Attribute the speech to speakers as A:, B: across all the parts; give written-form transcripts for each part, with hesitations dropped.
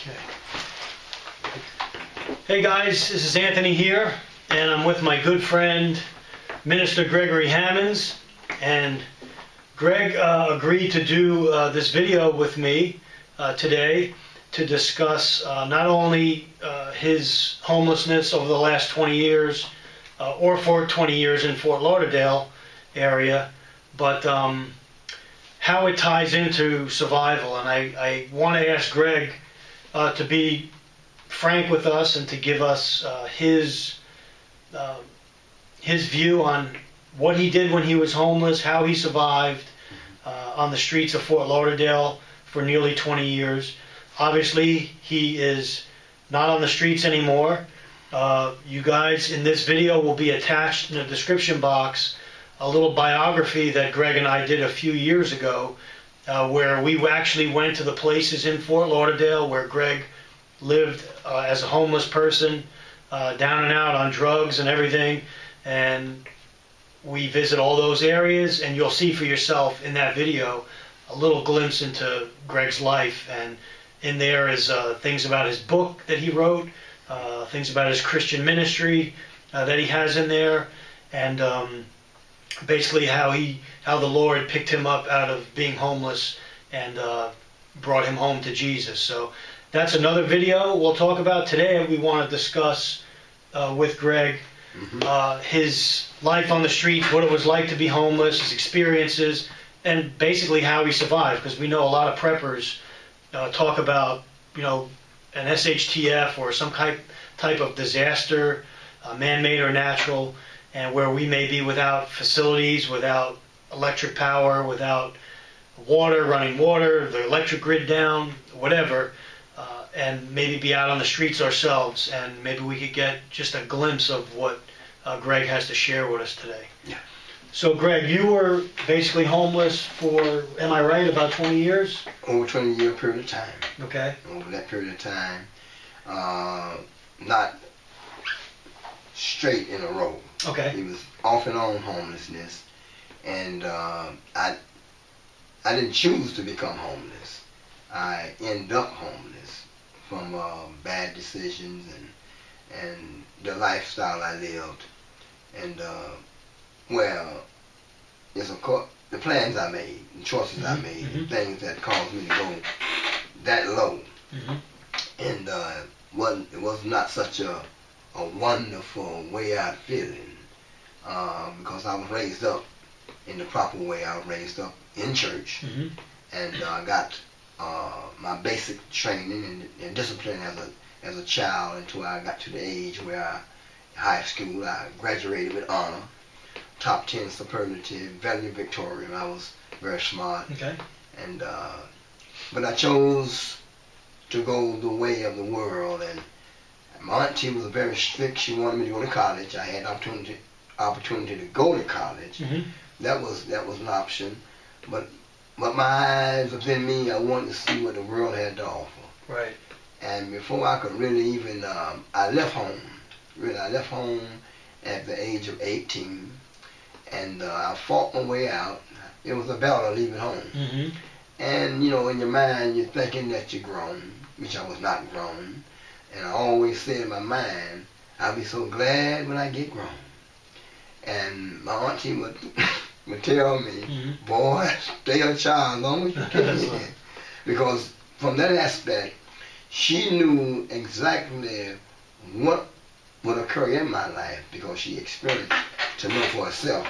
A: Okay. Hey guys, this is Anthony here, and I'm with my good friend, Minister Gregory Hammonds. And Greg agreed to do this video with me today to discuss not only his homelessness over the last 20 years, or for 20 years in Fort Lauderdale area, but how it ties into survival. And I want to ask Greg to be frank with us and to give us his view on what he did when he was homeless, how he survived on the streets of Fort Lauderdale for nearly 20 years. Obviously, he is not on the streets anymore. You guys, in this video will be attached in the description box a little biography that Greg and I did a few years ago, where we actually went to the places in Fort Lauderdale where Greg lived as a homeless person, down and out on drugs and everything, and we visit all those areas, and you'll see for yourself in that video a little glimpse into Greg's life. And in there is things about his book that he wrote, things about his Christian ministry that he has in there, and basically how the Lord picked him up out of being homeless and brought him home to Jesus. So that's another video we'll talk about. Today we want to discuss with Greg his life on the streets, what it was like to be homeless, his experiences, and basically how he survived. Because we know a lot of preppers talk about, you know, an SHTF or some type of disaster, man-made or natural, and where we may be without facilities, without electric power, without water, running water, the electric grid down, whatever, and maybe be out on the streets ourselves, and maybe we could get just a glimpse of what Greg has to share with us today.
B: Yeah.
A: So Greg, you were basically homeless for, am I right, about 20 years?
B: Over 20-year period of time.
A: Okay.
B: Over that period of time, not straight in a row.
A: Okay.
B: It was off and on homelessness, and I didn't choose to become homeless. I ended up homeless from bad decisions and the lifestyle I lived, and well, it's of course the plans I made, the choices I made, the things that caused me to go that low, and it was not such a wonderful way out of feeling, because I was raised up in the proper way. I was raised up in church, and I got my basic training and discipline as a child until I got to the age where high school I graduated with honor, top 10 superlative, valedictorian. I was very smart.
A: Okay.
B: And but I chose to go the way of the world, and my auntie was very strict. She wanted me to go to college. I had opportunity to go to college. That was an option, but my eyes within me, I wanted to see what the world had to offer.
A: Right.
B: And before I could really even, I left home. Really, I left home at the age of 18, and I fought my way out. It was a battle leaving home. And you know, in your mind, you're thinking that you're grown, which I was not grown. And I always said in my mind, I'll be so glad when I get grown. And my auntie would tell me, boy, stay a child as long as you can. Because from that aspect, she knew exactly what would occur in my life, because she experienced to know for herself.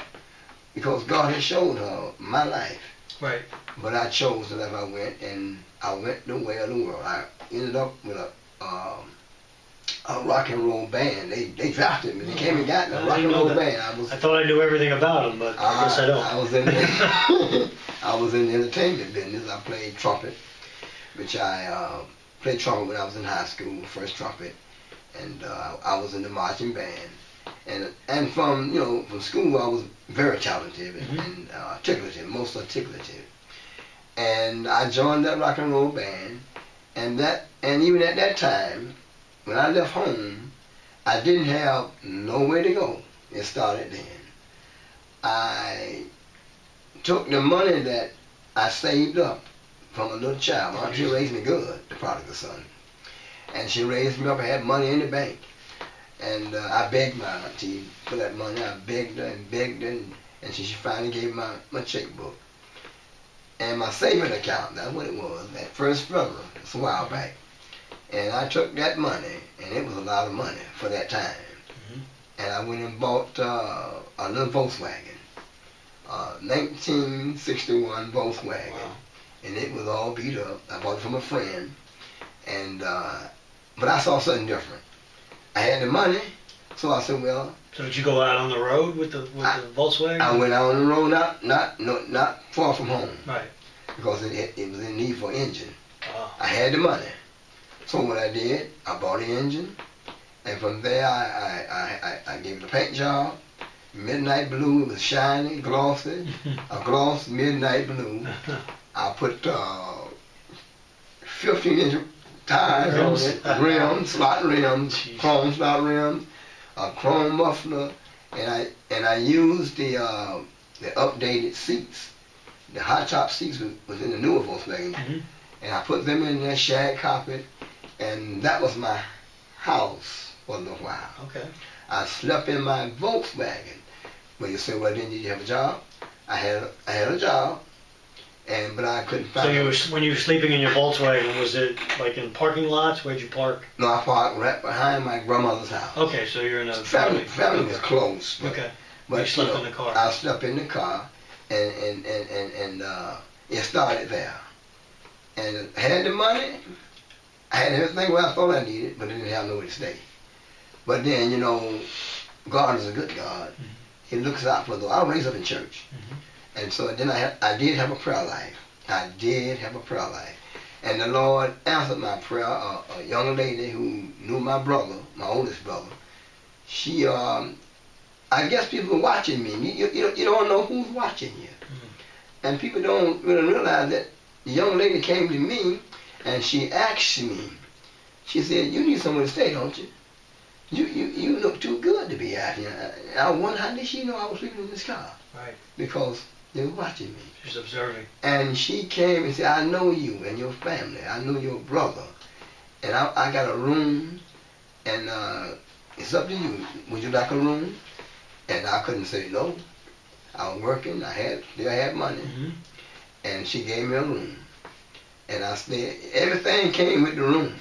B: Because God had showed her my life.
A: Right.
B: But I chose to let her went, and I went the way of the world. I ended up with a rock and roll band. They drafted me. They came and got me. A rock and roll band.
A: I thought I knew everything about them, but I guess I don't.
B: I was in the entertainment business. I played trumpet, which I played trumpet when I was in high school, first trumpet, and I was in the marching band. And from school, I was very talented and articulative, most articulative. And I joined that rock and roll band, and even at that time, when I left home, I didn't have nowhere to go. It started then. I took the money that I saved up from a little child. My auntie raised me good, the prodigal son. And she raised me up. I had money in the bank. And I begged my auntie for that money. I begged her, and she finally gave me my checkbook. And my saving account, that's what it was, that first Federal, it's a while back. And I took that money, and it was a lot of money for that time. And I went and bought a little Volkswagen, 1961 Volkswagen.
A: Wow.
B: And it was all beat up. I bought it from a friend. And but I saw something different. I had the money, so I said, well.
A: So did you go out on the road with the Volkswagen?
B: I went out on the road, not far from home.
A: Right.
B: Because it was in need for engine.
A: Oh.
B: I had the money. So what I did, I bought the engine, and from there I gave it a paint job. Midnight blue, it was shiny, glossy, a gloss midnight blue. I put 15-inch tires on it, rims, slot rims, chrome slot rims, a chrome muffler, and I used the updated seats. The high top seats was in the newer Volkswagen, and I put them in there, shag carpet, and that was my house for a little while.
A: Okay. I
B: slept in my Volkswagen. Well, you say, well, didn't you have a job? I had a job, but I couldn't find.
A: So when you were sleeping in your Volkswagen, was it like in parking lots? Where'd you park?
B: No, I parked right behind my grandmother's house.
A: Okay, so you're in a
B: family was close.
A: Okay.
B: But
A: you slept in the car.
B: I slept in the car, and it started there. And I had the money. I had everything what I thought I needed, but I didn't have nowhere to stay. But then, God is a good God. He looks out for those. I was raised up in church. And so then I did have a prayer life. I did have a prayer life. And the Lord answered my prayer. A young lady who knew my brother, my oldest brother, she, I guess people were watching me. You don't know who's watching you. And people don't really realize that the young lady came to me and she asked me, she said, you need somewhere to stay, don't you? You look too good to be out here. I wonder how did she know I was sleeping in this car? Right. Because they were watching me.
A: She's observing.
B: And she came and said, I know you and your family. I know your brother. And I got a room, and it's up to you. Would you like a room? And I couldn't say no. I was working. I still had money. And she gave me a room. And I stayed. Everything came with the room.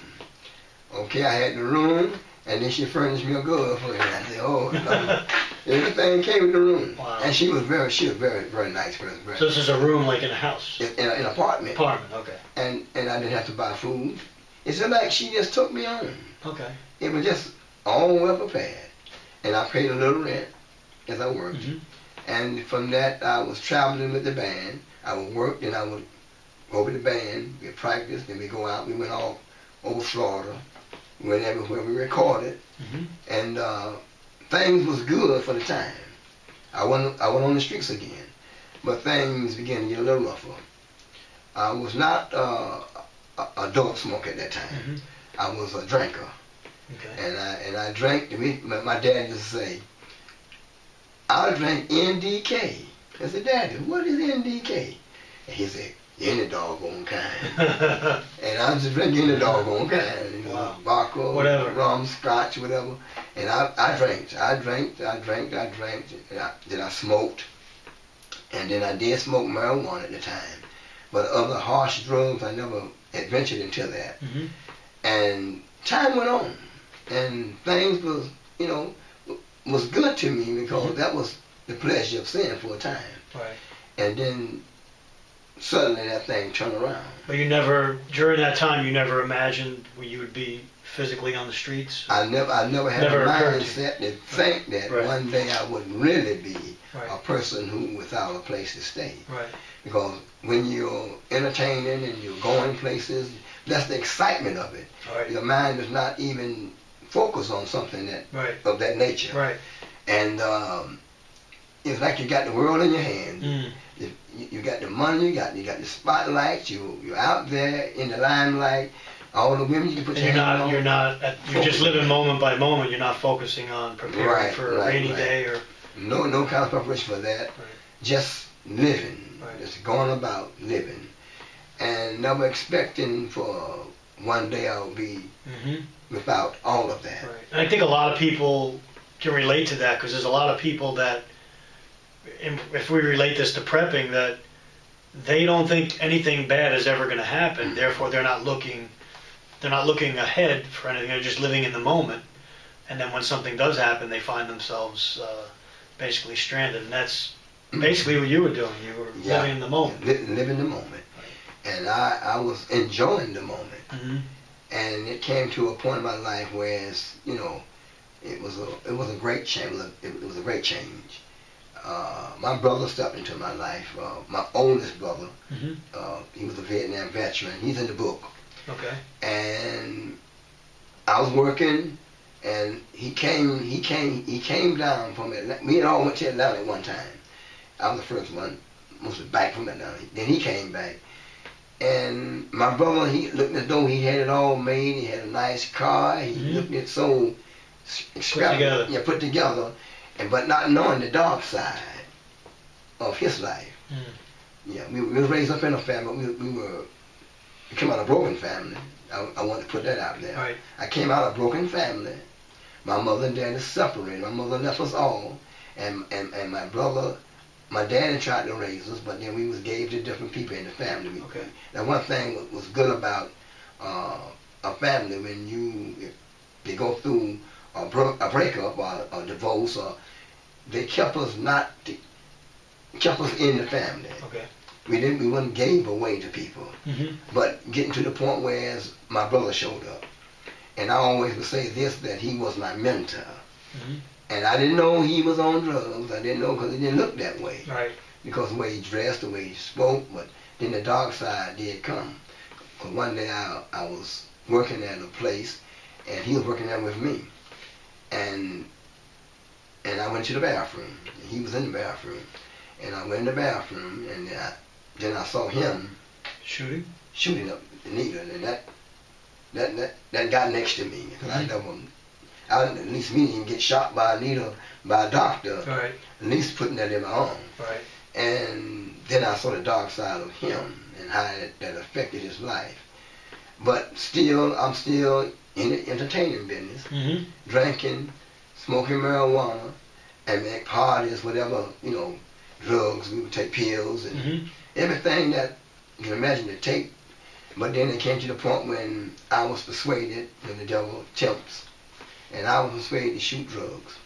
B: Okay, I had the room. And then she furnished me a good for it. And I said, oh, no. Everything came in the room.
A: Wow.
B: And she was very, very nice person.
A: So this is a room like in a house?
B: In an apartment.
A: Apartment, okay.
B: And I didn't have to buy food. It's just like she just took me on.
A: Okay.
B: It was just all well prepared. And I paid a little rent as I worked. And from that, I was traveling with the band. I would work, then I would go with the band, we practice, then we go out. We went all over Florida. We went everywhere. We recorded. And things was good for the time. I went on the streets again. But things began to get a little rougher. I was not a dope smoker at that time. I was a drinker. Okay. And I drank, my dad used to say, I drank NDK. I said, Daddy, what is NDK? And he said, any doggone kind. And I was just drinking any doggone kind. Vodka,
A: whatever.
B: Rum, scotch, whatever. And I drank. Then I smoked. And then I did smoke marijuana at the time. But other harsh drugs, I never adventured into that. And time went on. And things was good to me because that was the pleasure of sin for a time.
A: Right. And
B: then suddenly that thing turned around.
A: But during that time, you never imagined you would be physically on the streets?
B: I never had a mindset to think that one day I would really be a person who without a place to stay. Right. Because when you're entertaining and you're going places, that's the excitement of it. Right. Your mind is not even focused on something of that nature. Right. And it's like you got the world in your hand. You got the money, you got the spotlight, you're out there in the limelight. All the women you can put your hand on.
A: You're just living moment by moment. You're not focusing on preparing for a rainy day or.
B: No kind of preparation for that. Right. Just living, just going about living, and never expecting for one day I'll be without all of that.
A: Right. And I think a lot of people can relate to that, because there's a lot of people that, if we relate this to prepping, that they don't think anything bad is ever going to happen. Therefore, they're not looking ahead for anything. They're just living in the moment. And then when something does happen, they find themselves basically stranded. And that's basically what you were doing. You were living in the moment.
B: Living the moment. Right. And I was enjoying the moment. And it came to a point in my life where, you know, it was a great change. It was a great change. My brother stepped into my life. My oldest brother, he was a Vietnam veteran. He's in the book.
A: Okay.
B: And I was working, and he came down from Atlanta. We had all went to Atlanta at one time. I was the first one, mostly back from Atlanta. Then he came back. And my brother, he looked as though he had it all made. He had a nice car. He looked at so extravagant, put together, but not knowing the dark side of his life. Yeah, we were raised up in a family. We came out of a broken family. I want to put that out there.
A: Right.
B: I came out of a broken family. My mother and daddy separated. My mother left us all, and my brother. My daddy tried to raise us, but then we was gave to different people in the family.
A: Okay.
B: Now, one thing was good about a family, when they go through a breakup or a divorce, or they kept us in the family.
A: Okay.
B: We wasn't gave away to people. But getting to the point where my brother showed up, and I always would say this, that he was my mentor. And I didn't know he was on drugs. I didn't know, because he didn't look that way. Right. Because the way he dressed, the way he spoke, but then the dark side did come. Because one day I was working at a place, and he was working there with me. And I went to the bathroom. He was in the bathroom. And I went in the bathroom, and then I saw him shooting up the needle. And that got next to me. At least me didn't get shot by a needle by a doctor. Right. At least putting that in my arm. Right. And then I saw the dark side of him and how that affected his life. But still, I'm still in the entertainment business, drinking, smoking marijuana, and make parties, whatever, drugs. We would take pills and everything that you can imagine to take. But then it came to the point when I was persuaded, when the devil tempts, and I was persuaded to shoot drugs.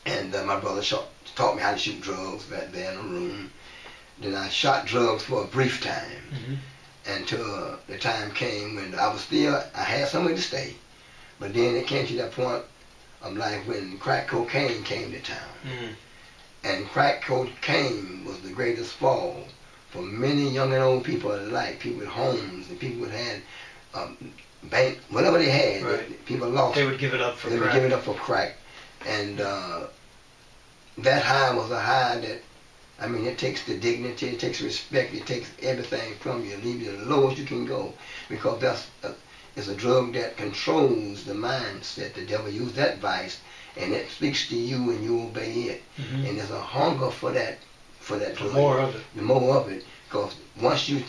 B: And my brother taught me how to shoot drugs back there in the room. Then I shot drugs for a brief time, until the time came when I had somewhere to stay. But then it came to that point of life when crack cocaine came to town. And crack cocaine was the greatest fall for many young and old people alike, people with homes and people who had bank, whatever they had, right. People lost.
A: They would give it up for crack.
B: They would give it up for crack. And that high was a high that, it takes the dignity, it takes respect, it takes everything from you, leave you the lowest you can go. Because it's a drug that controls the mindset. The devil used that vice, and it speaks to you and you obey it. And there's a hunger for that drug.
A: More of it.
B: The more of it. Because once you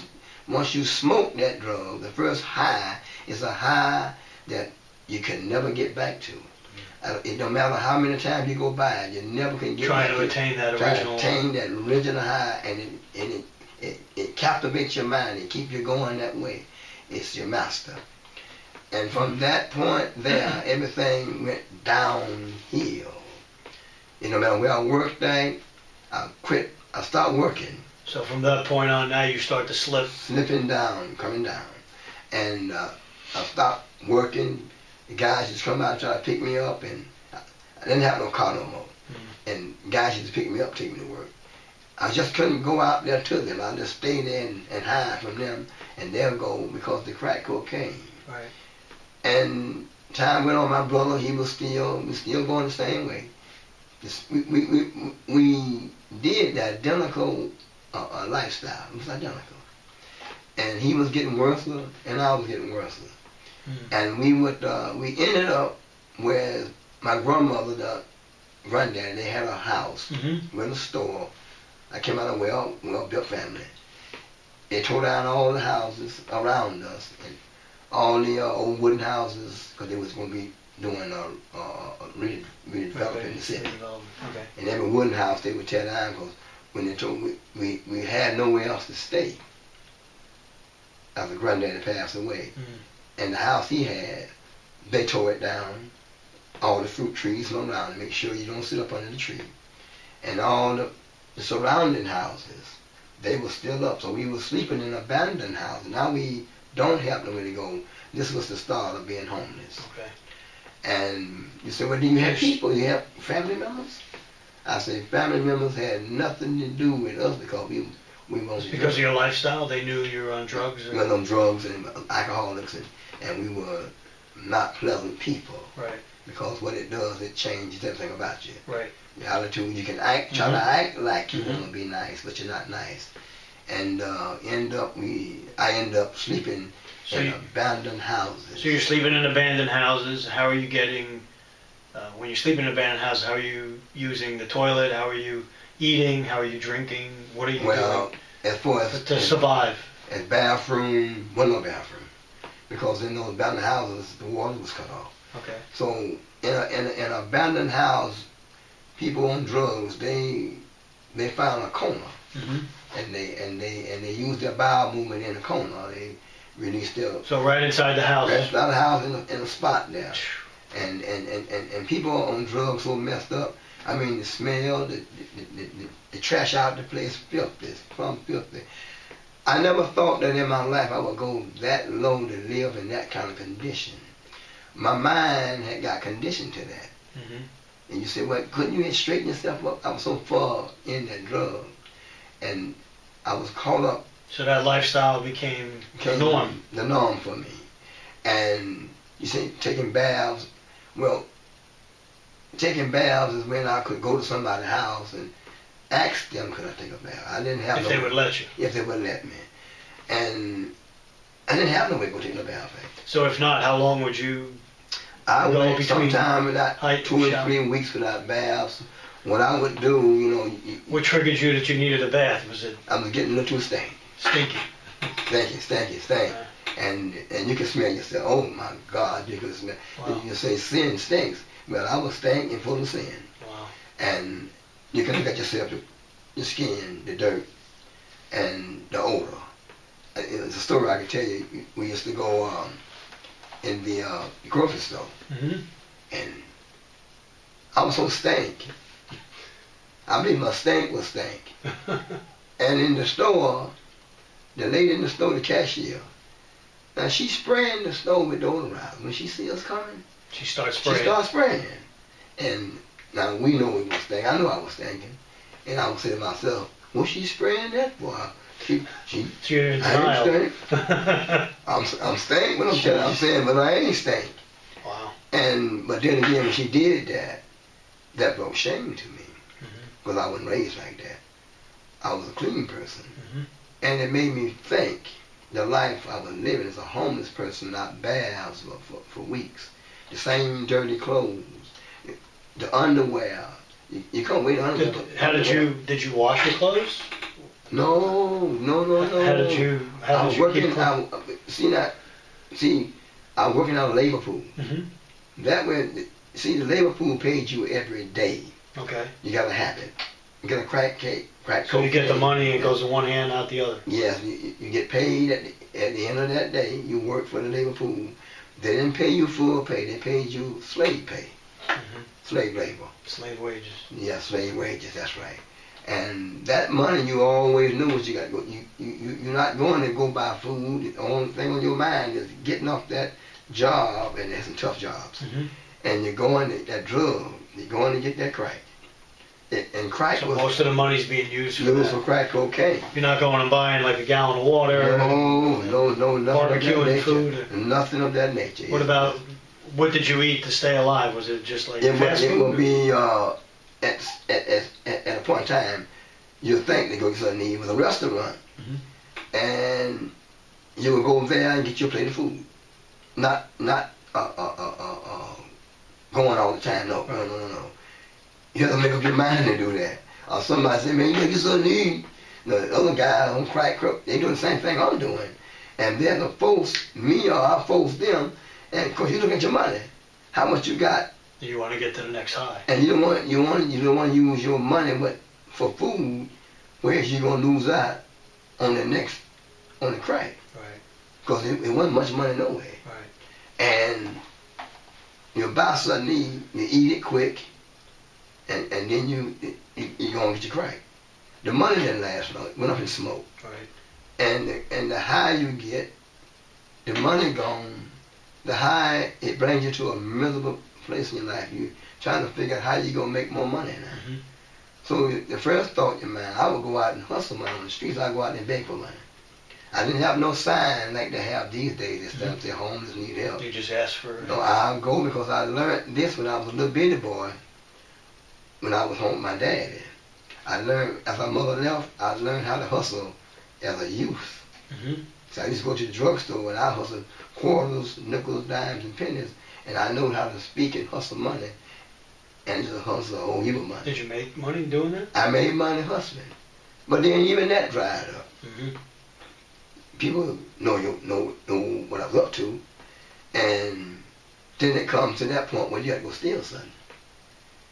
B: smoke that drug, the first high is a high that you can never get back to. It don't matter how many times you go by, you never can get back to
A: attain that original.
B: Try to attain that original high, and it captivates your mind. It keeps you going that way. It's your master. And from that point there, everything went downhill. No matter where I worked at, I quit. I stopped working.
A: So from that point on, now you start to slip.
B: Slipping down, coming down. And I stopped working. The guys just come out and try to pick me up, and I didn't have no car no more. And guys used to pick me up, take me to work. I just couldn't go out there to them. I just stayed there and hide from them, and they'll go because the crack cocaine. Right. And time went on. My brother, he was still going the same way. We did the identical lifestyle. It was identical. And he was getting worse, and I was getting worse. And we ended up where my grandmother, the granddaddy, they had a house with a store. I came out of a well-built family. They tore down all the houses around us, and all the old wooden houses, because they was going to be doing redeveloping the city.
A: Okay.
B: And every wooden house they would tear down, because when they told we had nowhere else to stay after granddaddy passed away. And the house he had, they tore it down, all the fruit trees around to make sure you don't sit up under the tree. And all the surrounding houses, they were still up. So we were sleeping in abandoned houses. Now we don't have nowhere to go. This was the start of being homeless.
A: Okay.
B: And you say, well, do you have people? You have family members? I say, family members had nothing to do with us because we wasn't.
A: Because of your lifestyle, they knew you were on drugs.
B: We were on drugs and alcoholics, and we were not pleasant people.
A: Right.
B: Because what it does, it changes everything about you.
A: Right.
B: Your attitude, you can try to act like you want to be nice, but you're not nice. And I end up sleeping in abandoned houses.
A: So you're sleeping in abandoned houses. How are you getting, when you're sleeping in abandoned houses, how are you using the toilet? How are you eating? How are you drinking? What are you doing
B: as far as
A: to survive?
B: As bathroom, no bathroom. Because in those abandoned houses, the water was cut off.
A: Okay.
B: So in an abandoned house, people on drugs, they found a corner. And they used their bowel movement in the corner. They released their.
A: So right inside the house.
B: Right inside the house in a spot there. And people on drugs so messed up. I mean, the smell, the trash out the place, filthy, filthy. I never thought that in my life I would go that low to live in that kind of condition. My mind had got conditioned to that. And you say, well, couldn't you straighten yourself up? I was so far in that drug. And I was caught up.
A: So that lifestyle became the norm.
B: The norm for me. And you say taking baths. Well, taking baths is when I could go to somebody's house and ask them, could I take a bath? I didn't have
A: if they would let you.
B: If they would let me. And I didn't have no way to go take a bath.
A: So if not, how long would you
B: I
A: go
B: went
A: between
B: sometime without 2 or 3 weeks without baths. What I would do, you know.
A: What triggered you that you needed a bath? Was it?
B: I was getting a little too stank.
A: Stinky.
B: Stank. And you can smell yourself. Oh my God, you can smell.
A: Wow.
B: You say sin stinks. Well, I was stank and full of sin.
A: Wow.
B: And you can look at yourself, your skin, the dirt, and the odor. It's a story I can tell you. We used to go in the grocery store, and I was so stank. I believe my stank was stank. And in the store, the lady in the store, the cashier, now she's spraying the store with deodorizer. When she sees us coming,
A: she starts spraying.
B: And now we know we was stinking. I knew I was stinking. And I would say to myself, what's she spraying that for?
A: You're in denial.
B: I'm stank. What I'm saying, but I ain't stank.
A: Wow.
B: But then again, when she did that, that brought shame to me. Because I wasn't raised like that. I was a clean person. And it made me think the life I was living as a homeless person, not baths for weeks. The same dirty clothes, the underwear. You can't wait underwear.
A: Did you wash your clothes?
B: No.
A: How did you keep clean?
B: I was working out a labor pool. That way, the labor pool paid you every day.
A: Okay.
B: You got a habit. You get a crack cocaine.
A: So you get the money and it goes in one hand, out the other.
B: Yes, you get paid at the end of that day. You work for the labor pool. They didn't pay you full pay. They paid you slave pay. Slave labor.
A: Slave wages.
B: Yeah, slave wages. That's right. And that money, you always knew what you got to go. You're not going to go buy food. The only thing on your mind is getting off that job, and there's some tough jobs. And you're going to that drug. You're going to get that crack. And crack
A: so most of the money's being used for
B: crack cocaine.
A: You're not going and buying like a gallon of water.
B: No, nothing
A: barbecuing food.
B: Nothing of that nature.
A: What did you eat to stay alive? Was it just like
B: fast food? It would be at a point in time, you'd think they go get something to eat. It was a restaurant, and you would go there and get your plate of food. Not going all the time. No. You have to make up your mind to do that. Or somebody say, man, you gotta get something to eat. The other guy on crack, they doing the same thing I'm doing. And then the folks, me or I force them, and of course you look at your money, how much you got.
A: You want to get to the next high.
B: And you don't want to use your money for food, whereas you're gonna lose out on the crack.
A: Right.
B: Because it wasn't much money no way.
A: Right.
B: And you buy something, you eat it quick, and then you're gonna get your crack. The money didn't last long. It went up in smoke.
A: Right.
B: And the higher you get, the money gone, the higher it brings you to a miserable place in your life. You trying to figure out how you gonna make more money now.
A: Mm-hmm.
B: So the first thought in your mind, I would go out and hustle money on the streets. I go out and beg for money. I didn't have no sign like they have these days. They stand up, say homeless need help.
A: You just ask for.
B: No, I'll go because I learned this when I was a little bitty boy. When I was home with my daddy, I learned as my mother left. I learned how to hustle as a youth.
A: Mm-hmm.
B: So I used to go to the drugstore and I hustled quarters, nickels, dimes, and pennies, and I knew how to speak and hustle money, and just hustle a whole heap of money.
A: Did you make money doing that?
B: I made money hustling, but then even that dried up.
A: Mm-hmm.
B: People know what I was up to, and then it comes to that point where you have to go steal something.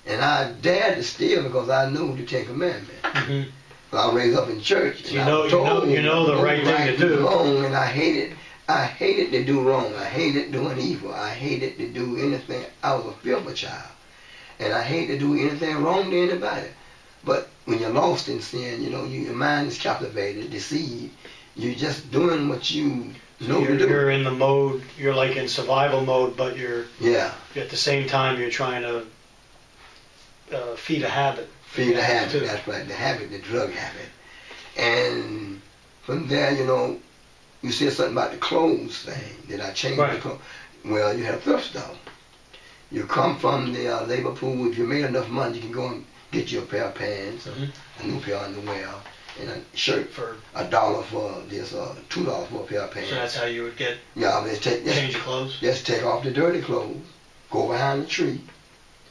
B: And I dared to steal because I knew the Ten Commandments.
A: Mm-hmm.
B: I was raised up in church.
A: So you know the right thing to do.
B: Wrong, and I hated to do wrong. I hated doing evil. I hated to do anything. I was a filthy child, and I hated to do anything wrong to anybody. But when you're lost in sin, your mind is captivated, deceived. You're just doing what you know to do.
A: You're in the mode. You're like in survival mode, but
B: yeah.
A: At the same time you're trying to feed a habit.
B: Feed a habit. Too. That's right. The habit, the drug habit. And from there, you said something about the clothes thing. Did I change the clothes? Well, you have thrift store. You come from the labor pool. If you made enough money, you can go and get you a pair of pants, a new pair of underwear, and a shirt for $1 for this, $2 for a pair of pants.
A: So that's how you would get.
B: Yeah,
A: change your clothes.
B: Just take off the dirty clothes, go behind the tree.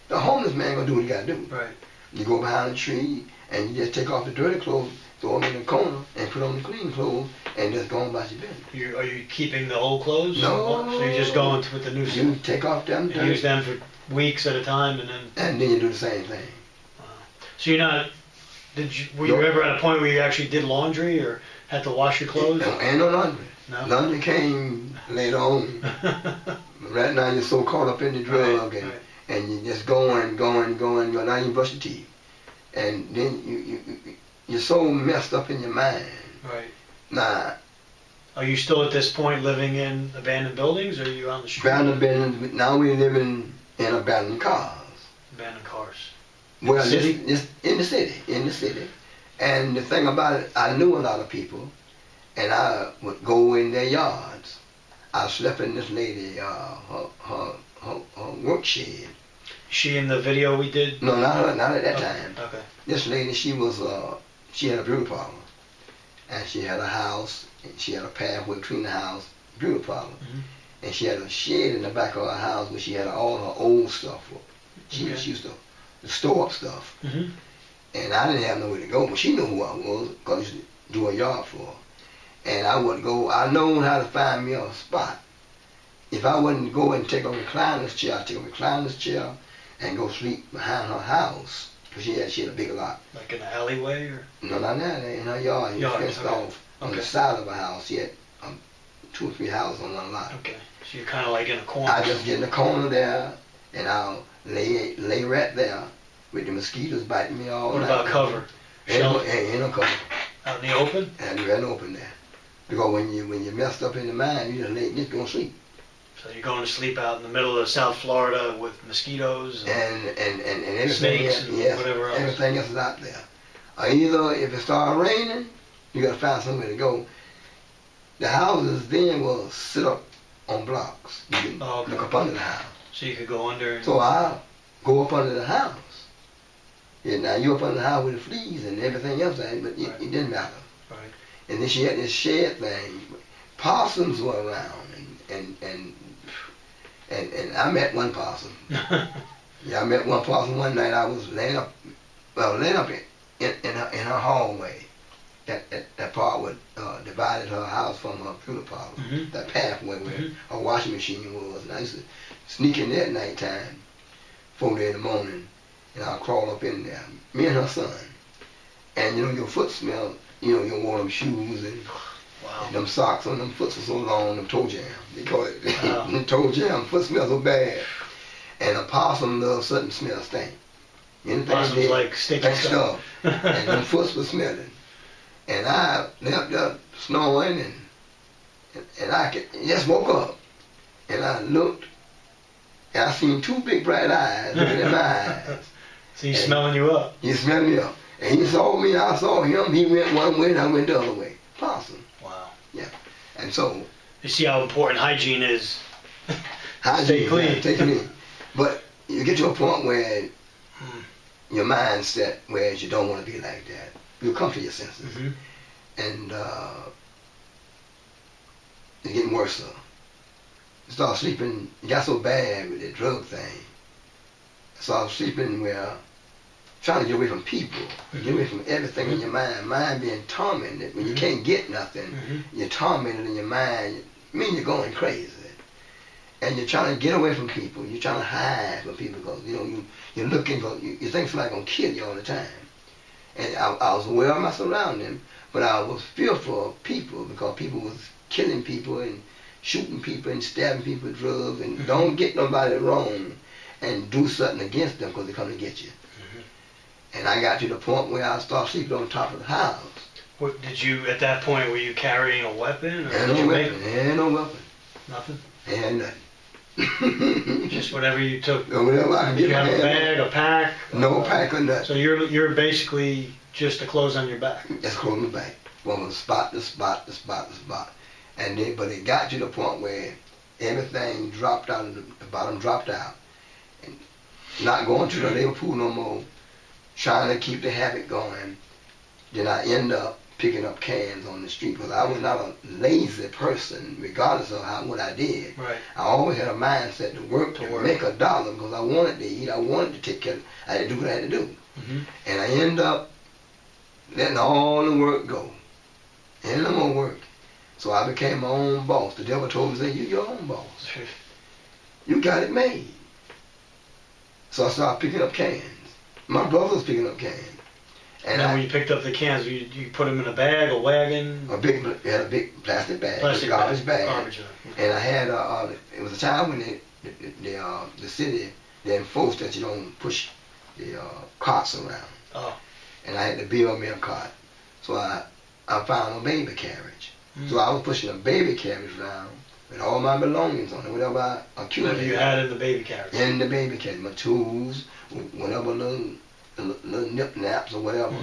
B: The homeless man gonna do what he gotta do.
A: Right.
B: You go behind the tree and you just take off the dirty clothes, throw them in the corner, and put on the clean clothes, and just go on about your business.
A: Are you keeping the old clothes?
B: No.
A: So you're just going with the new stuff?
B: You take off them
A: and use them for weeks at a time, and then
B: you do the same thing.
A: Wow. So you're not. Were you ever at a point where you actually did laundry or had to wash your clothes?
B: Ain't no laundry.
A: No.
B: Laundry came later on. Right now you're so caught up in the drug and you just going. Now you brush your teeth, and then you're so messed up in your mind.
A: Right.
B: Nah.
A: Are you still at this point living in abandoned buildings, or are you on the street?
B: Abandoned buildings. Now we're living in abandoned cars.
A: Abandoned cars.
B: Well, this in the city. And the thing about it, I knew a lot of people, and I would go in their yards. I slept in this lady, her work shed.
A: She in the video we did?
B: No, not her, not at that time.
A: Okay.
B: This lady, she had a beauty parlor, and she had a house, and she had a pathway between the house, beauty parlor, and she had a shed in the back of her house where she had all her old stuff. She used to store up stuff, and I didn't have nowhere to go, but she knew who I was because I used to do a yard for her. And I would go. I know how to find me a spot. If I wouldn't go and take a recliner's chair, I'd take a recliner's chair and go sleep behind her house. Because she had a big lot.
A: Like in the alleyway? Or?
B: No, not that. In her yard. Fenced off on the side of her house. She had 2 or 3 houses on one lot.
A: Okay. So you're kind of like in a corner.
B: I just get in the corner there, and I'll lay right there with the mosquitoes biting me all night.
A: What about cover?
B: Ain't no cover.
A: Out in the open?
B: And you're in the open there. Because when you're messed up in the mind, you just go to sleep.
A: So you're going to sleep out in the middle of South Florida with mosquitoes
B: and everything
A: snakes
B: else,
A: and whatever else.
B: Everything else is out there. Either if it starts raining, you got to find somewhere to go. The houses then will sit up on blocks. You can look up under the house.
A: So you could go under.
B: So I'll go up under the house. Yeah, now you're up under the house with the fleas and everything else, but it didn't matter.
A: Right.
B: And then she had this shed thing. Possums were around, and I met one possum. Yeah, I met one possum one night. I was laying up in her hallway, that part would divided her house from her funeral parlor.
A: Mm-hmm.
B: That pathway where her washing machine was, and I used to sneak in there at nighttime, 4 in the morning, and I'll crawl up in there. Me and her son, and your foot smell. You wore them shoes and, and them socks on them foot were so long, them toe jam. They call it toe jam. Foot smell so bad, and a possum loves certain smell stink.
A: Possums like sticky stuff.
B: And them foots were smelling. And I left up snoring, and I just woke up, and I looked, and I seen 2 big bright eyes looking in my eyes.
A: So he's smelling you up.
B: He smelled me up. And he saw me, I saw him, he went one way and I went the other way. Possum.
A: Wow.
B: Yeah. And so.
A: You see how important hygiene is.
B: Hygiene,
A: stay clean.
B: Stay clean. But you get to a point where your mindset, where you don't want to be like that. You'll come to your senses.
A: Mm-hmm.
B: And it's getting worse. You start sleeping, it got so bad with the drug thing. I started sleeping where trying to get away from people, get away from everything in your mind being tormented. When you can't get nothing, you're tormented in your mind. I mean, you're going crazy. And you're trying to get away from people. You're trying to hide from people because, you're looking for, you think somebody's going to kill you all the time. And I was aware of my surroundings, but I was fearful of people because people was killing people and shooting people and stabbing people with drugs. And don't get nobody wrong and do something against them because they're coming to get you. And I got to the point where I started sleeping on top of the house.
A: What, did you, at that point, were you carrying a weapon? Or
B: Had no weapon. Had no weapon.
A: Nothing?
B: Had nothing.
A: Just whatever you took.
B: Whatever I could get.
A: You have a bag, a pack?
B: No pack or nothing.
A: So you're basically just the clothes on your back?
B: Just clothes on my back. From spot to spot to spot to spot. And then, but it got to the point where everything dropped out, the bottom dropped out. And not going to the Liverpool no more. Trying to keep the habit going, then I end up picking up cans on the street because I was not a lazy person, regardless of what I did.
A: Right.
B: I always had a mindset to work to make $1 because I wanted to eat, I wanted to take care. I had to do what I had to do, and I end up letting all the work go, and no more work. So I became my own boss. The devil told me, "Say you're your own boss. You got it made." So I started picking up cans. My brother was picking up cans.
A: And then when you picked up the cans, you put them in a bag, a wagon?
B: A big plastic bag, garbage bag. And I had, it was a time when the city, they enforced that you don't push the carts around.
A: Oh.
B: And I had to build me a cart. So I found a baby carriage. So I was pushing a baby carriage around with all my belongings on it, whatever I accumulated.
A: What you had in the baby carriage?
B: In the baby carriage, my tools, whatever little nip naps or whatever,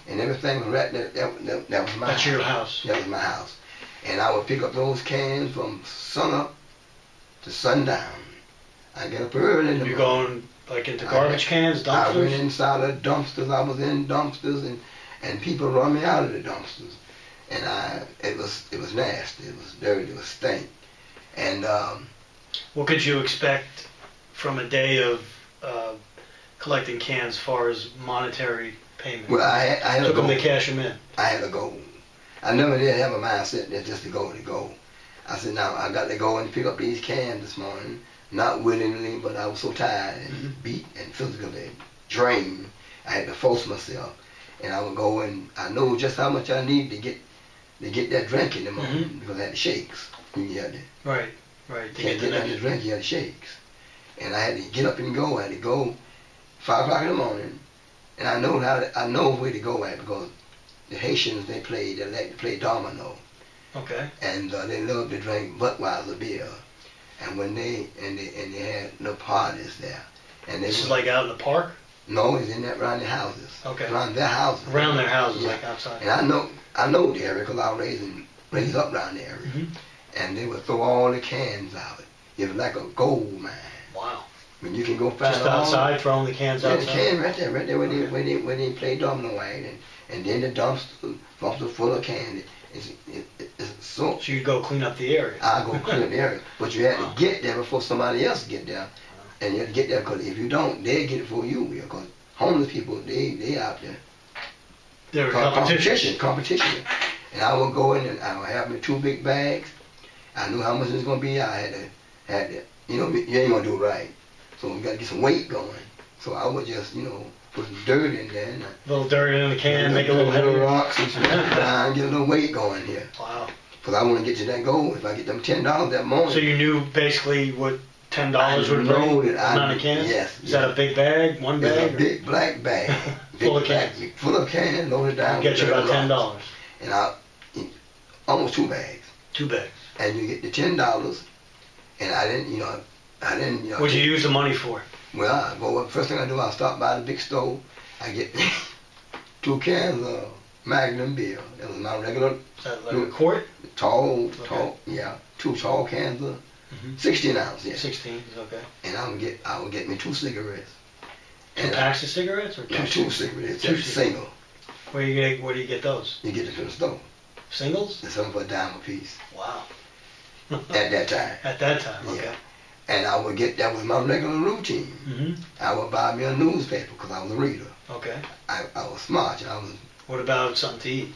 B: and everything was right there. That was my house.
A: That's your house?
B: That was my house. And I would pick up those cans from sunup to sundown. I get up early in the morning.
A: You're going like into garbage cans, dumpsters?
B: I went inside of dumpsters. I was in dumpsters, and people run me out of the dumpsters. And it was nasty. It was dirty. It was stank. And
A: what could you expect from a day of collecting cans as far as monetary payment?
B: Well, I had
A: took them to cash them in.
B: I had to go. I never did have a mindset that just to go. I said, now I got to go and pick up these cans this morning, not willingly, but I was so tired and beat and physically drained. I had to force myself, and I would go and I know just how much I need to get that drink in the morning because I had the shakes. You had to,
A: right.
B: To get the drink, you had the shakes, and I had to get up and go. I had to go 5 o'clock in the morning, and I know where to go at because the Haitians they like to play domino.
A: Okay.
B: And they love to drink Budweiser beer, and when they had no parties there, and
A: this is like out in the park.
B: No, it's in that around their houses.
A: Okay.
B: Around their houses.
A: Around their houses, like outside.
B: And I know the area because I was raised up around the area, and they would throw all the cans out. It was like a gold mine.
A: Wow.
B: When you can go find
A: just outside, throwing the cans outside.
B: The can right there where they play domino at, and then the dumpster full of candy. So
A: you'd go clean up the area.
B: I go clean up the area, but you had to get there before somebody else get there, and you had to get there because if you don't, they'll get it for you. Because homeless people, they out there.
A: There was competition.
B: Competition. And I would go in and I would have my 2 big bags. I knew how much it was going to be. I had to, you know, you ain't going to do it right. So we got to get some weight going. So I would just, you know, put some dirt in there. And
A: a little dirt in the can, make a little heavier.
B: Rocks and some and get a little weight going here.
A: Wow.
B: Because I want to get to that goal. If I get them $10 that morning.
A: So you knew basically what $10 would bring? Amount of cans?
B: Yes.
A: Is that a big bag? One bag?
B: It's a big black bag.
A: Full of cans?
B: Full of cans, loaded down.
A: Get you about $10.
B: And almost 2 bags.
A: 2 bags.
B: And you get the $10. And I didn't, you know.
A: What'd you use the money for?
B: Well, first thing I do, I stop by the big store. I get 2 cans of Magnum beer. That was my regular.
A: Is that like a quart?
B: Tall, yeah. 2 tall cans of 16 ounce, yeah.
A: 16, okay.
B: And I would get me 2 cigarettes.
A: 2 packs of cigarettes or 2?
B: No, 2 cigarettes. 2 single.
A: Where do you get those?
B: You get it from the store.
A: Singles?
B: It's something for $10 a piece.
A: Wow.
B: At that time.
A: At that time, okay.
B: Yeah. And I would get, that was my regular routine. I would buy me a newspaper because I was a reader.
A: Okay.
B: I was smart.
A: What about something to eat?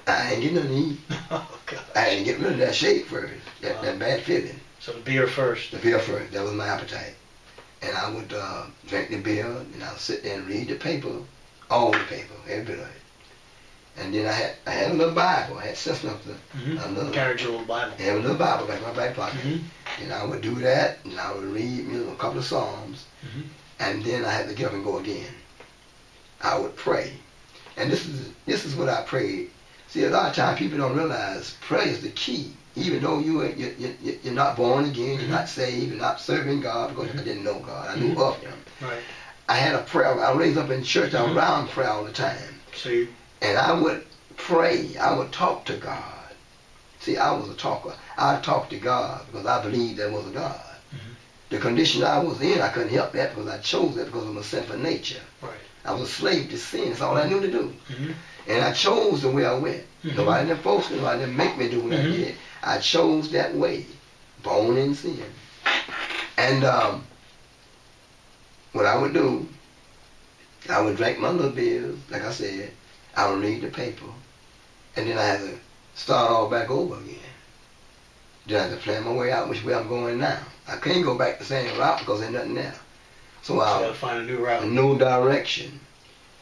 B: I ain't getting nothing to eat.
A: Oh, God.
B: I had to get rid of that shake first, that bad feeling.
A: So the beer first.
B: The beer first. That was my appetite. And I would drink the beer, and I would sit there and read the paper, all the paper, every bit of it. And then I had a little Bible. I had sense enough to
A: carried your little Bible.
B: I had a little Bible back in my back pocket. And I would do that, and I would read, you know, a couple of Psalms, and then I had to get up and go again. I would pray, and this is what I prayed. See, a lot of times people don't realize prayer is the key. Even though you're not born again, you're not saved, you're not serving God, because I didn't know God, I knew of Him.
A: Right.
B: I had a prayer. I was raised up in church. I was around prayer all the time. And I would pray. I would talk to God. See, I was a talker. I talked to God because I believed there was a God. The condition I was in, I couldn't help that because I chose that because of my sinful nature.
A: Right.
B: I was a slave to sin. That's all I knew to do. And I chose the way I went. Nobody didn't force me. Nobody didn't make me do what I did. I chose that way. Born in sin. And what I would do, I would drink my little beers, like I said. I would read the paper. And then I had to start all back over again. Then I had to plan my way out which way I'm going now. I can't go back the same route because there's nothing there. So I
A: got to find a new route.
B: A new direction.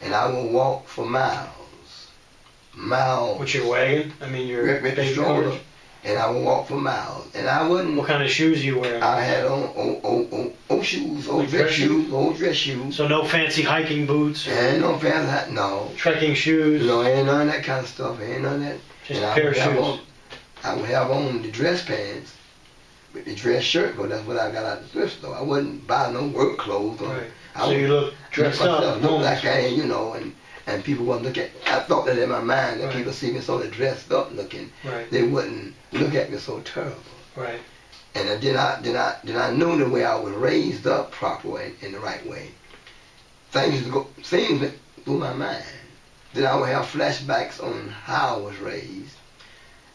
B: And I will walk for miles. Miles.
A: With your wagon? I mean your
B: big stroller. And I would walk for miles. And I wouldn't.
A: What kind of shoes are you wearing?
B: I had on old shoes, old dress shoes.
A: So no fancy hiking boots?
B: And no fancy, no.
A: Trekking shoes?
B: No, ain't none of that kind of stuff. Ain't none of that.
A: Just a pair of shoes?
B: I would have on the dress pants with the dress shirt, because that's what I got out of the thrift store. I wouldn't buy no work clothes.
A: Right. So you look dressed up.
B: Look like I ain't, you know, and people wouldn't look at. I thought that in my mind that people see me sort of dressed up looking, they wouldn't look at me so terrible.
A: Right.
B: And then I knew the way I was raised up proper way, in the right way. Things went through my mind. Then I would have flashbacks on how I was raised,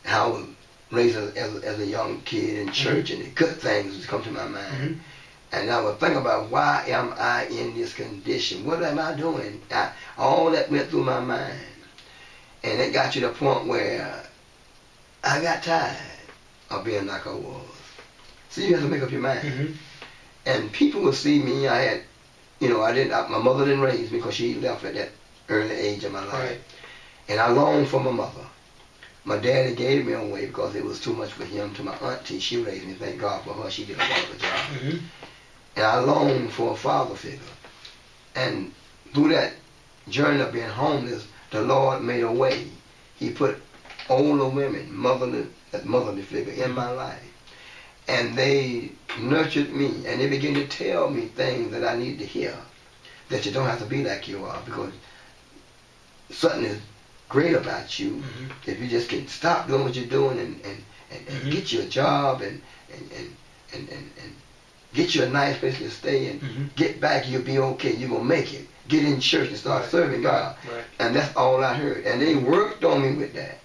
B: how I was raised as a young kid in church, and the good things would come to my mind. And I would think about, why am I in this condition? What am I doing? All that went through my mind. And it got to the point where I got tired of being like I was. So you have to make up your mind. And people would see me. I had, you know, my mother didn't raise me because she left at that early age of my life. Right. And I longed for my mother. My daddy gave me away because it was too much for him. To my auntie, she raised me. Thank God for her. She did a wonderful job. And I longed for a father figure. And through that journey of being homeless, the Lord made a way. He put older women, motherly figure in my life. And they nurtured me, and they began to tell me things that I need to hear. That you don't have to be like you are, because something is great about you if you just can stop doing what you're doing and get you a job and get you a nice place to stay and get back, you'll be okay, you're going to make it. Get in church and start serving God. And that's all I heard. And they worked on me with that.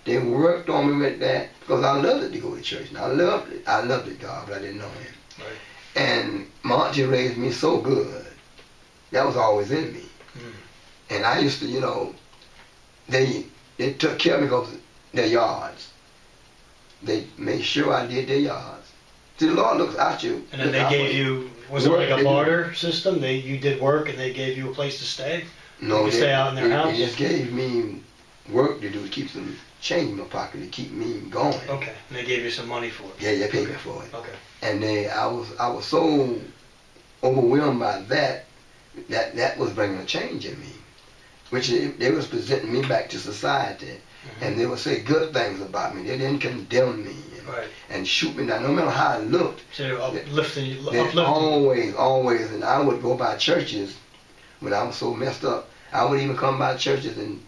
B: They worked on me with that because I loved it to go to church. And I loved it. I loved it, God, but I didn't know Him. And my auntie raised me so good. That was always in me. And I used to, you know, they took care of me because their yards. They made sure I did their yards. See, the Lord looks at you.
A: And then they gave you, was it like a barter system? You did work and they gave you a place to stay?
B: No,
A: you could stay out in their house?
B: They just gave me work to do to keep some change in my pocket to keep me going.
A: Okay, and they gave you some money for it?
B: Yeah, they paid me for it.
A: Okay.
B: And I was so overwhelmed by that was bringing a change in me, which they was presenting me back to society, and they would say good things about me. They didn't condemn me and shoot me down, no matter how I looked.
A: So they were uplifting you.
B: Always, and I would go by churches when I was so messed up. I would even come by churches, and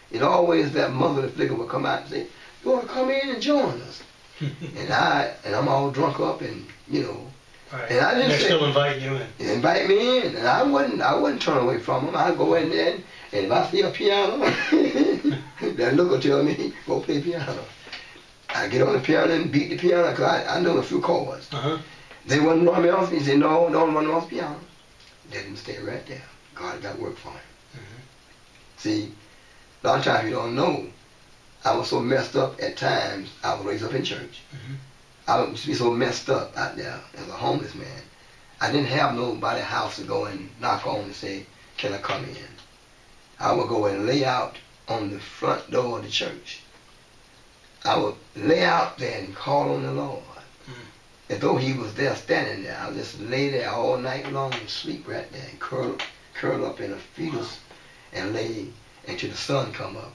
B: it always that motherly figure would come out and say, "You want to come in and join us?" and I'm all drunk up, and you know.
A: Right.
B: And I didn't
A: they're still inviting you in.
B: Invite me in, and I wouldn't turn away from them. I'd go in there, and if I see a piano, that look will tell me, go play piano. I get on the piano and beat the piano, because I know a few chords. They wouldn't run me off. He said, no, don't run off the piano. Let him stay right there. God got work for him. See, a lot of times you don't know. I was so messed up at times, I was raised up in church. I would be so messed up out there as a homeless man. I didn't have nobody's house to go and knock on and say, can I come in? I would go and lay out on the front door of the church. I would lay out there and call on the Lord. As though he was there standing there. I would just lay there all night long and sleep right there and curl up in a fetus and lay until the sun come up.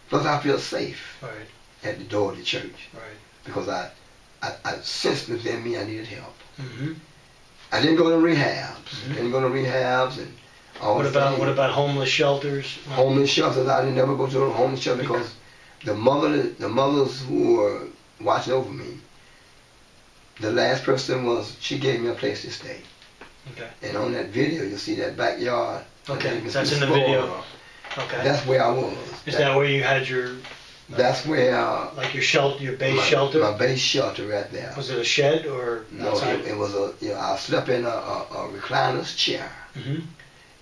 B: Plus I feel safe at the door of the church. Because I sensed within me I needed help. I didn't go to rehabs. And all
A: what about homeless shelters?
B: Homeless shelters, I didn't never go to a homeless shelter because the mothers who were watching over me, the last person she gave me a place to stay. And on that video you'll see that backyard.
A: That's in the video.
B: That's where I was.
A: Is that where you had your...
B: That's where...
A: like your shelter, your base shelter?
B: My base shelter right there.
A: Was it a shed or outside?
B: No, it was I slept in a recliner's chair.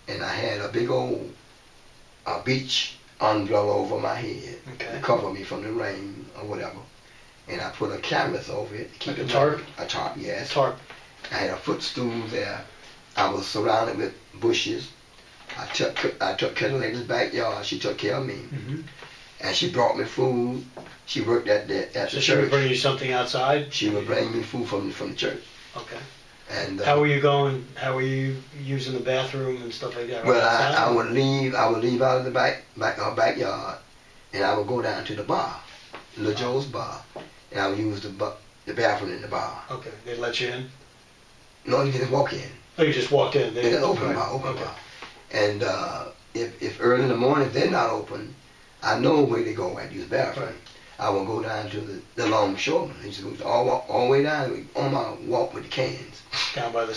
B: And I had a big old beach umbrella over my head to cover me from the rain or whatever. And I put a canvas over it to keep it
A: tarp?
B: A tarp, yes.
A: Tarp.
B: I had a footstool there. I was surrounded with bushes. I took care of the lady's backyard. She took care of me. And she brought me food. She worked at the church.
A: So she would bring you something outside?
B: She would bring me food from the church.
A: Okay.
B: And
A: how were you going? How were you using the bathroom and stuff like that?
B: Well, I would leave out of the backyard, and I would go down to the bar, Little Joe's bar, and I would use the bathroom in the bar.
A: Okay. They let you in?
B: No, you just walk in.
A: Oh, you just walked in?
B: They just open bar. And if early in the morning, if they're not open, I know where to go at use bathroom. I will go down to the longshoreman. He used to go all the way down on my walk with the cans.
A: Down by the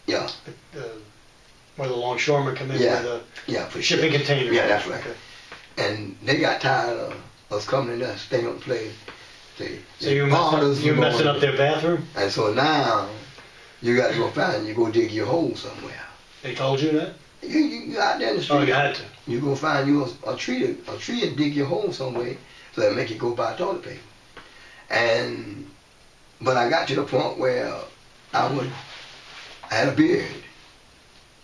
B: yeah.
A: Where the longshoremen come in with the shipping containers.
B: Yeah, that's right. Okay. And they got tired of us coming in there, staying on the place.
A: So you're messing up their bathroom?
B: And so now you got to go dig your hole somewhere.
A: They told you that?
B: You out there in the street.
A: Oh, you had to.
B: You go find you a tree and dig your hole some way so that make you go buy toilet paper. But I got to the point where I had a beard.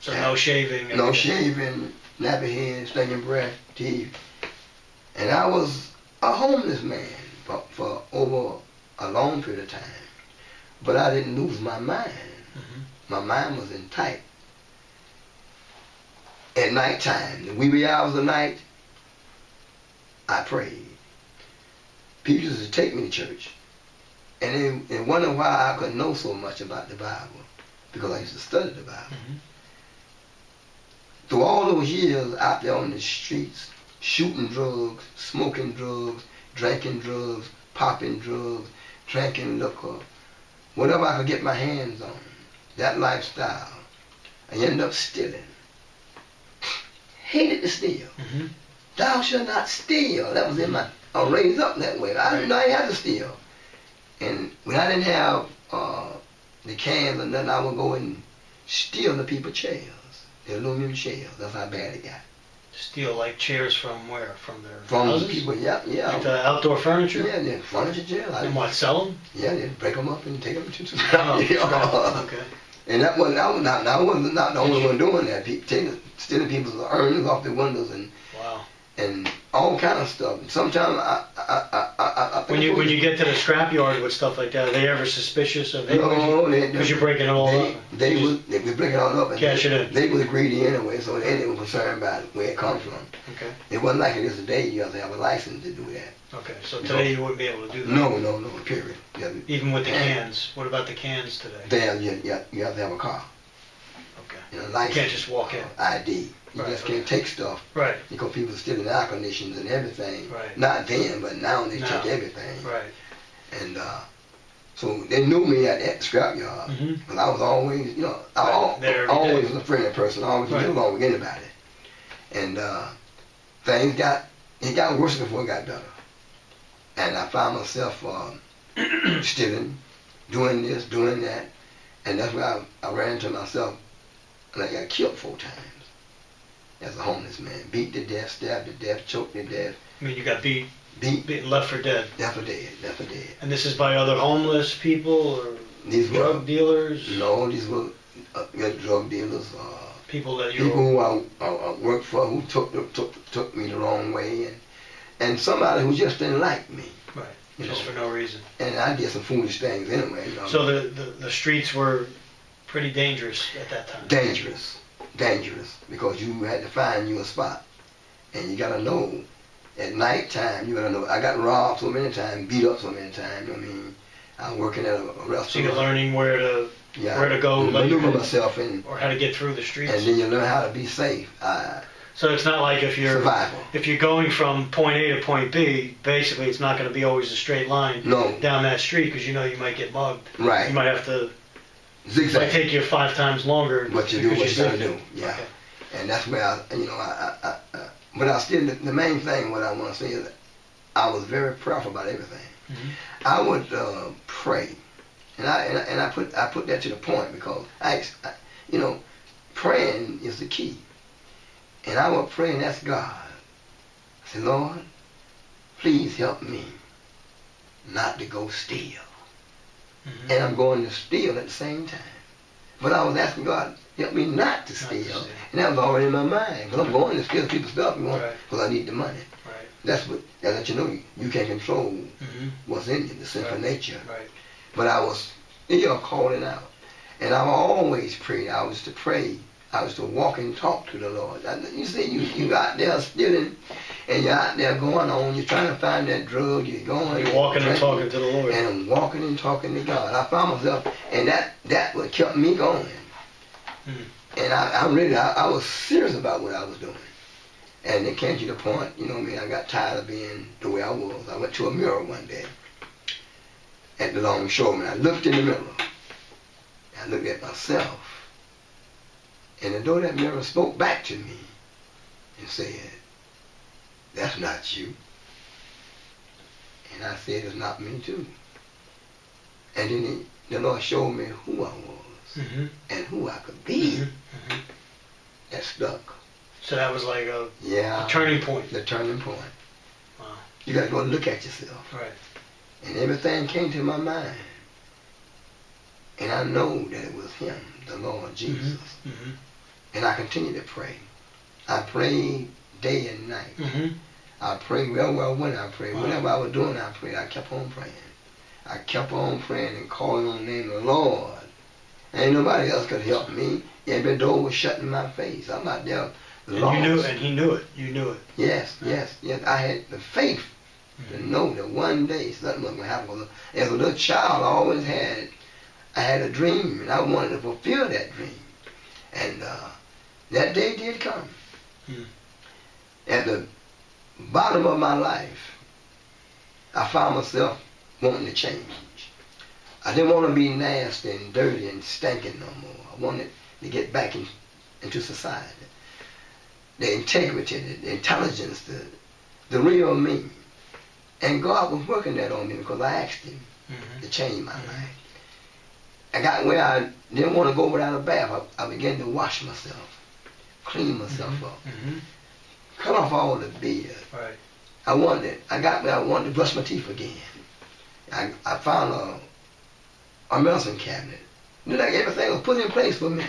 A: So no shaving.
B: No shaving, nappy head, stinking breath, teeth. And I was a homeless man for over a long period of time. But I didn't lose my mind. My mind was in tight. At nighttime, the wee hours of night, I prayed. People used to take me to church. And they wonder why I could know so much about the Bible. Because I used to study the Bible. Through all those years out there on the streets, shooting drugs, smoking drugs, drinking drugs, popping drugs, drinking liquor, whatever I could get my hands on, that lifestyle, I ended up stealing. Hated to steal. Thou shalt not steal. That was in my, I was raised up that way. I didn't know I had to steal. And when I didn't have the cans or nothing, I would go and steal the people's shells, the aluminum shells. That's how bad it got.
A: Steal like chairs from where? From their
B: From
A: houses?
B: people, yeah.
A: Like the outdoor furniture?
B: Yeah, the furniture, yeah.
A: And what, sell them?
B: Yeah, they'd break them up and take them to
A: Oh, okay.
B: And I was not the only one doing that. Stealing people's earnings off the windows
A: Wow.
B: and all kind of stuff. Sometimes I
A: when you get to the scrapyard with stuff like that, are they ever suspicious of because you're breaking it all up?
B: They was breaking it all up and
A: cash it in.
B: They was greedy anyway, so they didn't concerned about where it comes from.
A: Okay.
B: It wasn't like it is today. You have to have a license to do that.
A: Okay, so today you wouldn't be able to do that.
B: No, period.
A: Even with the cans. What about the cans today?
B: You have to have a car.
A: Okay.
B: License,
A: you can't just walk in.
B: ID. You just can't take stuff.
A: Right.
B: Because people stealing air conditioners and everything.
A: Right.
B: Not then, but now they take everything.
A: Right.
B: And so they knew me at the scrapyard. But I was always, I always was a friendly person. I always knew along with anybody. And things got worse before it got better. And I found myself stealing, doing this, doing that. And that's where I ran into myself. And I got killed 4 times as a homeless man. Beat to death, stabbed to death, choked to death.
A: I mean, you got beat, left for dead.
B: Left for dead.
A: And this is by other homeless people or
B: these
A: drug dealers?
B: No, these were drug dealers.
A: People
B: who I worked for who took me the wrong way, and somebody who just didn't like me.
A: Right. Just for no reason.
B: And I did some foolish things anyway.
A: So the streets were pretty dangerous at that time.
B: Dangerous, because you had to find you a spot, and you gotta know. At night time, you gotta know. I got robbed so many times, beat up so many times. You know what I mean? I'm working at a restaurant.
A: So you're learning where to go,
B: maneuver myself,
A: or how to get through the streets.
B: And then you learn how to be safe.
A: So it's not like if you're
B: survival.
A: If you're going from point A to point B, basically it's not going to be always a straight line down that street because you might get mugged.
B: Right.
A: You might have to.
B: Zigzag.
A: It might take you 5 times longer.
B: But you do what you gotta do. Yeah.
A: Okay.
B: And that's where but I still the main thing what I want to say is that I was very prayerful about everything. I would pray, and I put that to the point because praying is the key. And I would pray and ask God. I said, Lord, please help me not to go steal. And I'm going to steal at the same time. But I was asking God, help me not to steal. And that was already in my mind. Because I'm going to steal people's stuff because I need the money.
A: Right.
B: That lets you know you can't control what's in you, the sinful nature.
A: Right.
B: But I was still calling out. And I always prayed. I was to pray. I was to walk and talk to the Lord. You see, you out there stealing, and you're out there going on. You're trying to find that drug. You're
A: walking and talking to the Lord.
B: And I'm walking and talking to God. I found myself, and that what kept me going. And I was serious about what I was doing. And it came to the point, I got tired of being the way I was. I went to a mirror one day at the longshoreman. I looked in the mirror. I looked at myself. And though that mirror spoke back to me and said, that's not you. And I said, it's not me too. And then the Lord showed me who I was and who I could be. That stuck.
A: So that was like a turning point.
B: The turning point.
A: Wow.
B: You got to go look at yourself.
A: Right.
B: And everything came to my mind. And I know that it was him, the Lord Jesus. And I continued to pray. I prayed day and night. I prayed when I prayed. Whatever I was doing, I prayed. I kept on praying. I kept on praying and calling on the name of the Lord. Ain't nobody else could help me. Every door was shut in my face. I'm out there lost.
A: And he knew it. You knew it.
B: Yes. I had the faith to know that one day something was going to happen. As a little child, I had a dream, and I wanted to fulfill that dream. And that day did come. At the bottom of my life, I found myself wanting to change. I didn't want to be nasty and dirty and stinking no more. I wanted to get back into society. The integrity, the intelligence, the real me. And God was working that on me because I asked him to change my life. I got where I didn't want to go without a bath. I began to wash myself, clean myself up, cut off all the beard.
A: Right.
B: I wanted to brush my teeth again. I found a medicine cabinet. Like everything was put in place for me.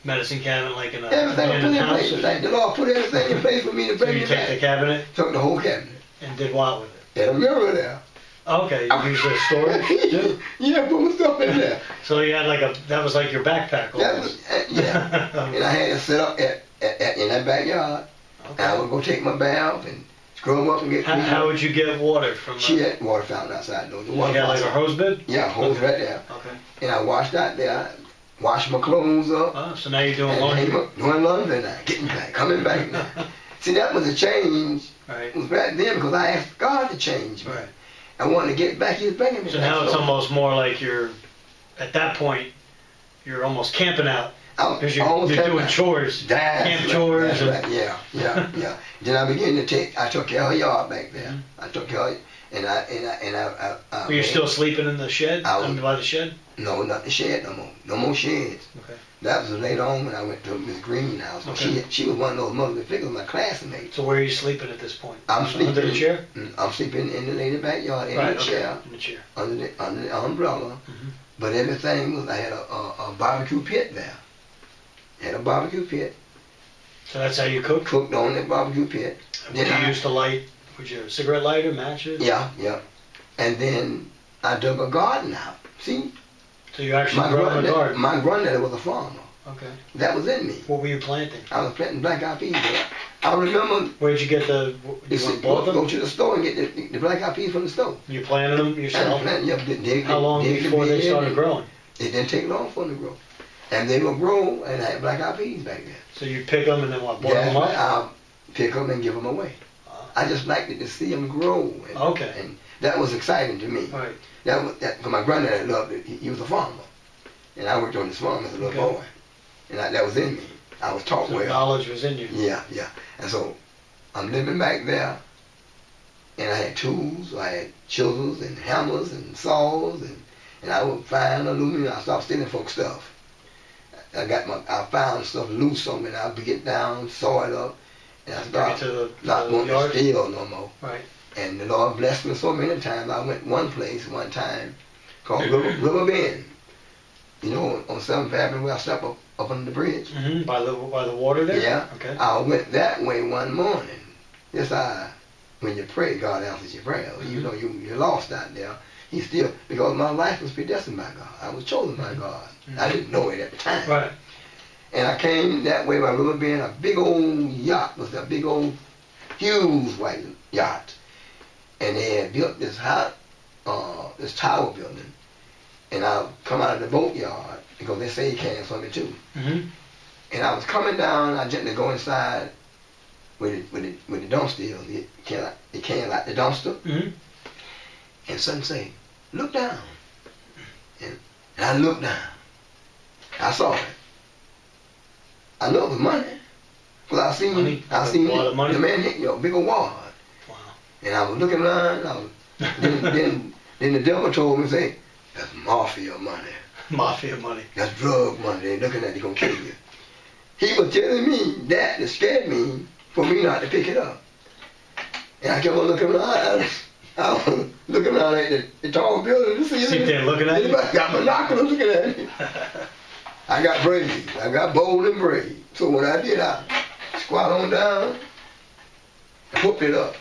A: Medicine cabinet, like in a
B: everything was put in
A: house,
B: place. Like the Lord put everything in place for me to bring
A: so you
B: me
A: took
B: back.
A: the cabinet?
B: Took the whole cabinet.
A: And did what with it?
B: And a mirror there.
A: Okay, you used it as storage too?
B: Yeah, put my stuff in there.
A: So you had that was like your backpack almost.
B: Yeah. And I had it set up in that backyard.
A: Okay.
B: And I would go take my bath and scrub up and get clean.
A: How would you get water from
B: She had water fountain outside though. The water
A: you had like a hose bib?
B: Yeah, hose right there.
A: Okay.
B: And I washed out there, washed my clothes up.
A: Oh, so now you're doing laundry?
B: Doing laundry now, getting back, coming back now. See, that was a change.
A: Right.
B: It was back then because I asked God to change me.
A: Right.
B: I wanted to get back. He was bringing me
A: So
B: back.
A: now it's almost more like at that point, you're almost camping out. Because you're doing chores, camp chores.
B: That's right. Yeah. Then I began I took care of her yard back there. I took care of it, and I
A: Were you still sleeping in the shed? By the shed?
B: No, not the shed no more. No more sheds.
A: Okay.
B: That was later on when I went to Miss Green's house.
A: Okay.
B: She was one of those motherly figures, my classmate.
A: So where are you sleeping at this point?
B: I'm sleeping
A: under the chair.
B: I'm sleeping in the lady backyard in the chair.
A: In the chair.
B: Under the umbrella. But everything was. I had a barbecue pit there. Had a barbecue pit.
A: So that's how you cooked?
B: Cooked on that barbecue pit.
A: Would you use to light? Would you have a cigarette lighter, matches?
B: Yeah. And then I dug a garden out. See?
A: So you actually grew a garden?
B: My granddaddy was a farmer.
A: Okay.
B: That was in me.
A: What were you planting?
B: I was planting black-eyed peas. I remember.
A: Where'd you get the?
B: Go to the store and get the black-eyed peas from the store.
A: You planted them yourself?
B: How
A: long before they started growing?
B: It didn't take long for them to grow. And they would grow, and I had black-eyed peas back then.
A: So you pick them and then what, boil them up?
B: I'll pick them and give them away. I just liked it to see them grow. And that was exciting to me.
A: Right.
B: Because my granddad loved it. He was a farmer. And I worked on his farm as a little boy. And that was in me. I was taught well.
A: Knowledge was in you.
B: Yeah. And so I'm living back there. And I had tools. I had chisels and hammers and saws. And I would find aluminum. I stopped stealing folks' stuff. I found stuff loose on me, and I'd get down, saw it up, and I started not wanting to steal no more.
A: Right.
B: And the Lord blessed me so many times. I went one time called River Bend. You know, on 7th Avenue where I stepped up on the bridge.
A: Mm-hmm. By the water there?
B: Yeah.
A: Okay.
B: I went that way one morning. When you pray, God answers your prayer. Mm-hmm. You know you're lost out there. He still, because my life was predestined by God. I was chosen by God. Mm-hmm. I didn't know it at the time.
A: Right.
B: And I came that way by River Bend. A big old yacht was a big old, huge white yacht. And they had built this this tower building. And I come out of the boatyard because they say you can't swim it too.
A: Mm-hmm.
B: And I was coming down. I gently go inside with the dumpster. They can't like the dumpster.
A: Mm-hmm.
B: And something say, look down. And I looked down. I saw it. I know it was money. Because I seen the man hit a big old wad.
A: Wow.
B: And I was looking around. Then the devil told me, say, that's mafia money.
A: Mafia money.
B: That's drug money. They're looking at it, going to kill you. He was telling me that to scare me for me not to pick it up. And I kept on looking around. I was looking around at the tall building to see
A: if they're looking at you.
B: I got binoculars looking at me. I got brave. I got bold and brave. So what I did, I squat on down, whooped it up,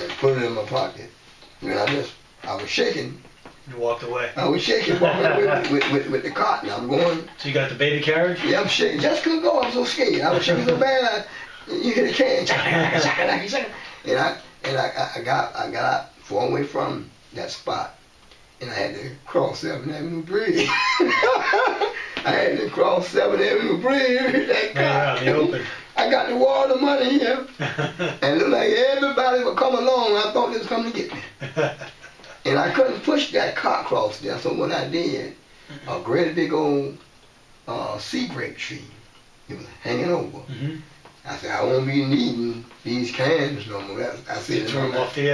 B: and put it in my pocket. And I was shaking.
A: You walked away.
B: I was shaking, walking away with the cotton. I'm going.
A: So you got the baby carriage?
B: Yeah, I'm shaking. Just couldn't go. I'm so scared. I was shaking so bad. You hear the can. And I got out far away from that spot. And I had to cross 7th Avenue Bridge. I had to cross 7th Avenue Bridge with that car.
A: In the open.
B: I got the wall of money here. And it looked like everybody would come along. I thought they was coming to get me. And I couldn't push that car across there. So what I did, a great big old sea grape tree. It was hanging over. Mm-hmm. I said, I won't be needing these cans no more. I said,
A: you threw them off the edge.